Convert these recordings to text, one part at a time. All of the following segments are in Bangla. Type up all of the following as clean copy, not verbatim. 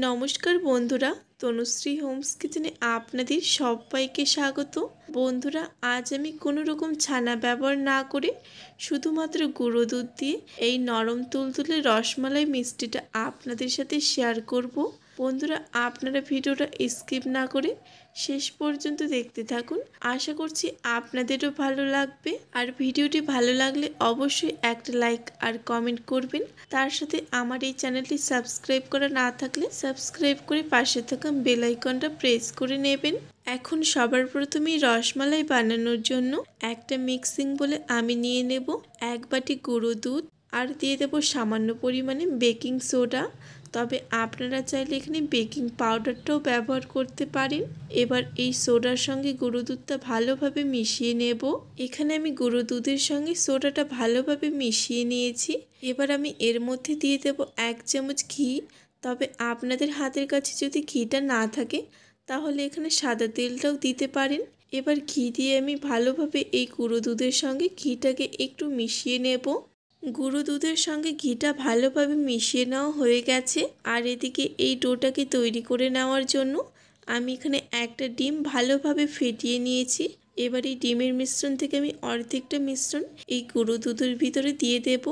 নমস্কার বন্ধুরা, তনুশ্রী হোমস কিচেনে আপনাদের সবাইকে স্বাগত। বন্ধুরা, আজ আমি কোনো রকম ছানা ব্যবহার না করে শুধুমাত্র গুঁড়ো দুধ দিয়ে এই নরম তুলতুলে রসমালাই মিষ্টিটা আপনাদের সাথে শেয়ার করব। বন্ধুরা, আপনারা ভিডিওটা স্কিপ না করে শেষ পর্যন্ত দেখতে থাকুন। আশা করছি আপনাদেরও ভালো লাগবে। আর ভিডিওটি ভালো লাগলে অবশ্যই একটা লাইক আর কমেন্ট করবেন। তার সাথে আমার এই চ্যানেলটি সাবস্ক্রাইব করা না থাকলে সাবস্ক্রাইব করে পাশে থাকা বেল আইকনটা প্রেস করে নেবেন। এখন সবার প্রথমেই রসমালাই বানানোর জন্য একটা মিক্সিং বলে আমি নিয়ে নেব 1 বাটি গুঁড়ো দুধ আর দিয়ে দেব সামান্য পরিমাণে বেকিং সোডা। তবে আপনারা চাইলে এখানে বেকিং পাউডারটাও ব্যবহার করতে পারেন। এবার এই সোডার সঙ্গে গুঁড়ো দুধটা ভালোভাবে মিশিয়ে নেব। এখানে আমি গুঁড়ো দুধের সঙ্গে সোডাটা ভালোভাবে মিশিয়ে নিয়েছি। এবার আমি এর মধ্যে দিয়ে দেব 1 চামচ ঘি। তবে আপনাদের হাতের কাছে যদি ঘিটা না থাকে তাহলে এখানে সাদা তেলটাও দিতে পারেন। এবার ঘি দিয়ে আমি ভালোভাবে এই গুঁড়ো দুধের সঙ্গে ঘিটাকে একটু মিশিয়ে নেব। গুঁড়ো দুধের সঙ্গে ঘিটা ভালোভাবে মিশিয়ে নেওয়া হয়ে গেছে। আর এদিকে এই ডোটাকে তৈরি করে নেওয়ার জন্য আমি এখানে একটা ডিম ভালোভাবে ফেটিয়ে নিয়েছি। এবার এই ডিমের মিশ্রণ থেকে আমি অর্ধেকটা মিশ্রণ এই গুঁড়ো দুধের ভিতরে দিয়ে দেব।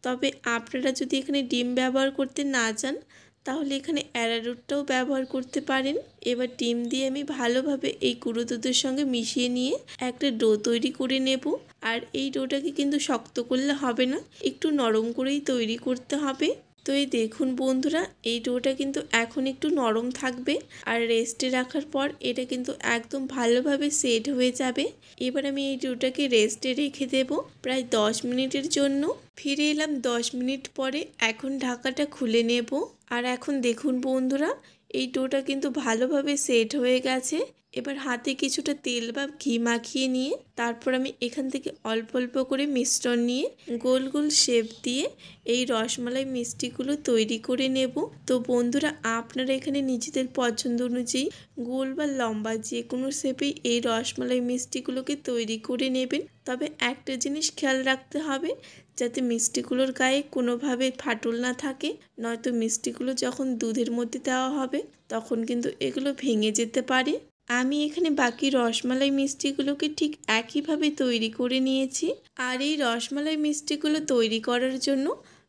তবে আপনারা যদি এখানে ডিম ব্যবহার করতে না চান তাহলে এখানে অ্যারারুটটাও ব্যবহার করতে পারেন। এবার ডিম দিয়ে আমি ভালোভাবে এই গুঁড়ো দুধের সঙ্গে মিশিয়ে নিয়ে একটা ডো তৈরি করে নেব। আর এই ডোটাকে কিন্তু শক্ত করলে হবে না, একটু নরম করেই তৈরি করতে হবে। তো এই দেখুন বন্ধুরা, এই ডোটা কিন্তু এখন একটু নরম থাকবে আর রেস্টে রাখার পর এটা কিন্তু একদম ভালোভাবে সেট হয়ে যাবে। এবার আমি এই ডোটাকে রেস্টে রেখে দেব প্রায় 10 মিনিটের জন্য। ফিরে এলাম 10 মিনিট পরে। এখন ঢাকাটা খুলে নেব। আর এখন দেখুন বন্ধুরা, এই ডোটা কিন্তু ভালোভাবে সেট হয়ে গেছে। এবার হাতে কিছুটা তেল বা ঘি মাখিয়ে নিয়ে তারপর আমি এখান থেকে অল্প অল্প করে মিশ্রণ নিয়ে গোল গোল শেপ দিয়ে এই রসমালাই মিষ্টিগুলো তৈরি করে নেব। তো বন্ধুরা, আপনারা এখানে নিজেদের পছন্দ অনুযায়ী গোল বা লম্বা যে কোনো শেপেই এই রসমালাই মিষ্টিগুলোকে তৈরি করে নেবেন। তবে একটা জিনিস খেয়াল রাখতে হবে, যাতে মিষ্টিগুলোর গায়ে কোনোভাবে ফাটল না থাকে, নয়তো মিষ্টিগুলো যখন দুধের মধ্যে দেওয়া হবে তখন কিন্তু এগুলো ভেঙে যেতে পারে। আমি এখানে বাকি রসমালাই মিষ্টিগুলোকে ঠিক একইভাবে তৈরি করে নিয়েছি। আর এই রসমালাই মিষ্টিগুলো তৈরি করার জন্য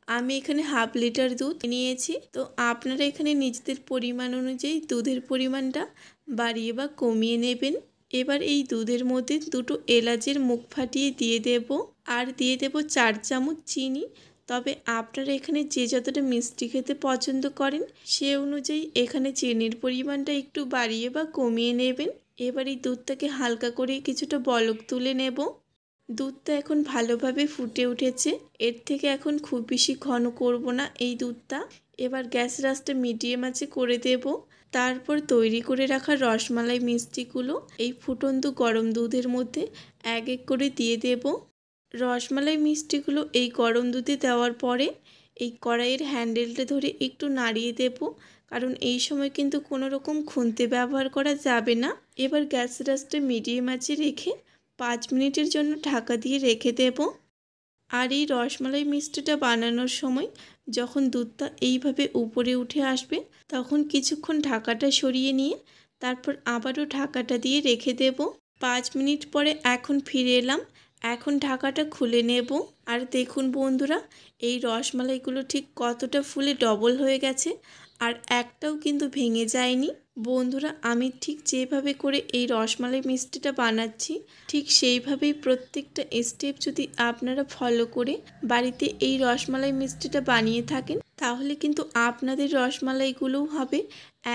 আমি এখানে 1/2 লিটার দুধ নিয়েছি। তো আপনারা এখানে নিজেদের পরিমাণ অনুযায়ী দুধের পরিমাণটা বাড়িয়ে বা কমিয়ে নেবেন। এবার এই দুধের মধ্যে 2টো এলাচের মুখ ফাটিয়ে দিয়ে দেব আর দিয়ে দেব 4 চামচ চিনি। তবে আপনারা এখানে যে যতটা মিষ্টি খেতে পছন্দ করেন সে অনুযায়ী এখানে চিনির পরিমাণটা একটু বাড়িয়ে বা কমিয়ে নেবেন। এবার এই দুধটাকে হালকা করে কিছুটা বলক তুলে নেব। দুধটা এখন ভালোভাবে ফুটে উঠেছে। এর থেকে এখন খুব বেশি ঘন করব না এই দুধটা। এবার গ্যাসের আঁচটা মিডিয়াম আঁচে করে দেব। তারপর তৈরি করে রাখা রসমালাই মিষ্টিগুলো এই ফুটন্ত গরম দুধের মধ্যে এক এক করে দিয়ে দেব। রসমালাই মিষ্টিগুলো এই গরম দুধে দেওয়ার পরে এই কড়াইয়ের হ্যান্ডেলটা ধরে একটু নাড়িয়ে দেব, কারণ এই সময় কিন্তু কোনো রকম খুন্তি ব্যবহার করা যাবে না। এবার গ্যাসের আঁচটা মিডিয়াম আঁচে রেখে 5 মিনিটের জন্য ঢাকা দিয়ে রেখে দেব। আর এই রসমালাই মিষ্টিটা বানানোর সময় যখন দুধটা এইভাবে উপরে উঠে আসবে তখন কিছুক্ষণ ঢাকাটা সরিয়ে নিয়ে তারপর আবারও ঢাকাটা দিয়ে রেখে দেব। 5 মিনিট পরে এখন ফিরে এলাম। এখন ঢাকাটা খুলে নেব। আর দেখুন বন্ধুরা, এই রসমালাইগুলো ঠিক কতটা ফুলে ডবল হয়ে গেছে আর একটাও কিন্তু ভেঙে যায়নি। বন্ধুরা, আমি ঠিক যেভাবে করে এই রসমালাই মিষ্টিটা বানাচ্ছি ঠিক সেইভাবেই প্রত্যেকটা স্টেপ যদি আপনারা ফলো করে বাড়িতে এই রসমালাই মিষ্টিটা বানিয়ে থাকেন তাহলে কিন্তু আপনাদের রসমালাইগুলোও হবে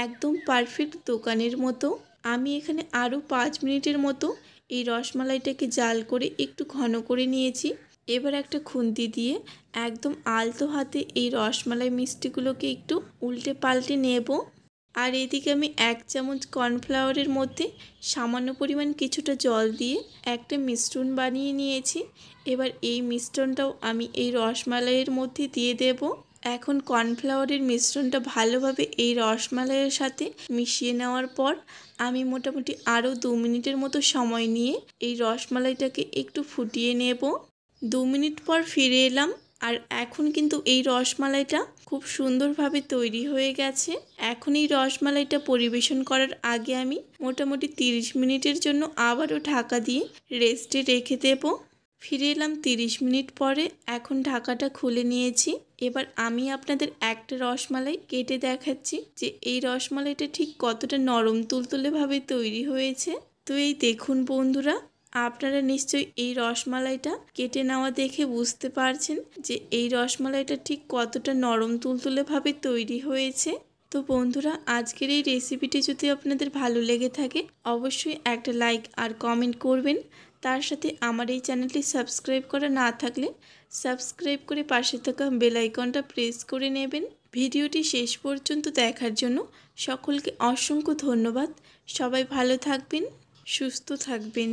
একদম পারফেক্ট দোকানের মতো। আমি এখানে আরও 5 মিনিটের মতো এই রসমালাইটাকে জাল করে একটু ঘন করে নিয়েছি। এবার একটা খুন্তি দিয়ে একদম আলতো হাতে এই রসমালাই মিষ্টিগুলোকে একটু উল্টে পাল্টে নেব। আর এদিকে আমি 1 চামচ কর্নফ্লাওয়ারের মধ্যে সামান্য পরিমাণ কিছুটা জল দিয়ে একটা মিশ্রণ বানিয়ে নিয়েছি। এবার এই মিশ্রণটাও আমি এই রসমালাইয়ের মধ্যে দিয়ে দেব। এখন কর্নফ্লাওয়ারের মিশ্রণটা ভালোভাবে এই রসমালাইয়ের সাথে মিশিয়ে নেওয়ার পর আমি মোটামুটি আরও 2 মিনিটের মতো সময় নিয়ে এই রসমালাইটাকে একটু ফুটিয়ে নেব। 2 মিনিট পর ফিরে এলাম। আর এখন কিন্তু এই রসমালাইটা খুব সুন্দরভাবে তৈরি হয়ে গেছে। এখন এই রসমালাইটা পরিবেশন করার আগে আমি মোটামুটি 30 মিনিটের জন্য আবারও ঢাকা দিয়ে রেস্টে রেখে দেব। ফিরে এলাম 30 মিনিট পরে। এখন ঢাকাটা খুলে নিয়েছি। এবার আমি আপনাদের একটা রসমালাই কেটে দেখাচ্ছি যে এই রসমালাইটা ঠিক কতটা নরম তুলতুলেভাবে তৈরি হয়েছে। তো এই দেখুন বন্ধুরা, আপনারা নিশ্চয়ই এই রসমালাইটা কেটে নেওয়া দেখে বুঝতে পারছেন যে এই রসমালাইটা ঠিক কতটা নরম তুলতুলেভাবে তৈরি হয়েছে। তো বন্ধুরা, আজকের এই রেসিপিটি যদি আপনাদের ভালো লেগে থাকে অবশ্যই একটা লাইক আর কমেন্ট করবেন। তার সাথে আমার এই চ্যানেলটি সাবস্ক্রাইব করা না থাকলে সাবস্ক্রাইব করে পাশে থাকা বেল আইকনটা প্রেস করে নেবেন। ভিডিওটি শেষ পর্যন্ত দেখার জন্য সকলকে অসংখ্য ধন্যবাদ। সবাই ভালো থাকবেন, সুস্থ থাকবেন।